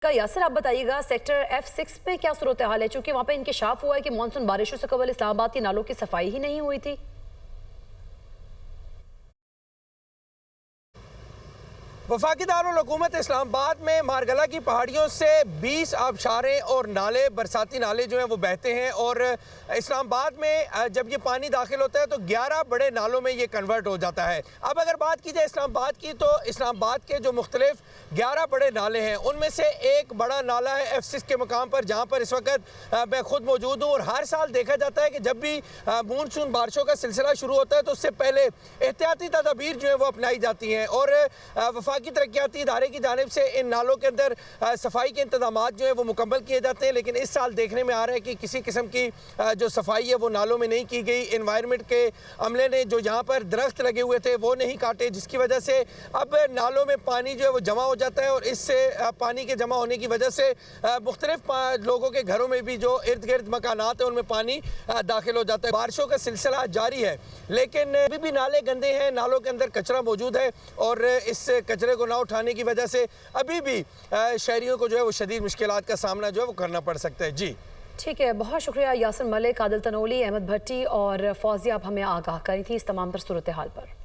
का यासर आप बताइएगा सेक्टर F6 में क्या सूरत हाल है, चूंकि वहां पे इंकशाफ हुआ है कि मानसून बारिशों से कबल इस्लामाबाद की नालों की सफाई ही नहीं हुई थी। वफाकी दारुल हुकूमत इस्लामाबाद में मारगला की पहाड़ियों से 20 आबशारें और नाले बरसाती नाले जो हैं वो बहते हैं और इस्लामाबाद में जब ये पानी दाखिल होता है तो 11 बड़े नालों में ये कन्वर्ट हो जाता है। अब अगर बात की जाए इस्लामाबाद की तो इस्लामाबाद के जो मुख्तलिफ 11 बड़े नाले हैं उनमें से एक बड़ा नाला है F6 के मकाम पर, जहाँ पर इस वक्त मैं खुद मौजूद हूँ। और हर साल देखा जाता है कि जब भी मानसून बारिशों का सिलसिला शुरू होता है तो उससे पहले एहतियाती तदाबीर जो है वो अपनाई जाती हैं और वफाकी तरक्याती इदारे की जानिब से इन नालों के अंदर सफाई के इंतजाम जो है वो मुकम्मल किए जाते हैं। लेकिन इस साल देखने में आ रहा है कि किसी किस्म की जो सफाई है वो नालों में नहीं की गई। इन्वायरमेंट के अमले ने जो यहाँ पर दरख्त लगे हुए थे वो नहीं काटे, जिसकी वजह से अब नालों में पानी जो है वो जमा हो जाता है और इससे पानी के जमा होने की वजह से मुख्तलिफ लोगों के घरों में भी जो इर्द गिर्द मकानात हैं उनमें पानी दाखिल हो जाता है। बारिशों का सिलसिला जारी है लेकिन अभी भी नाले गंदे हैं, नालों के अंदर कचरा मौजूद है और इस कचरे को ना उठाने की वजह से अभी भी शहरियों को जो है वो शदीद मुश्किलात का सामना जो है वो करना पड़ सकता है। जी ठीक है, बहुत शुक्रिया यासिर मलिक, आदिल तनोली, अहमद भट्टी और फौजिया, आप हमें आगाह करी थी इस तमाम तर सूरत हाल पर।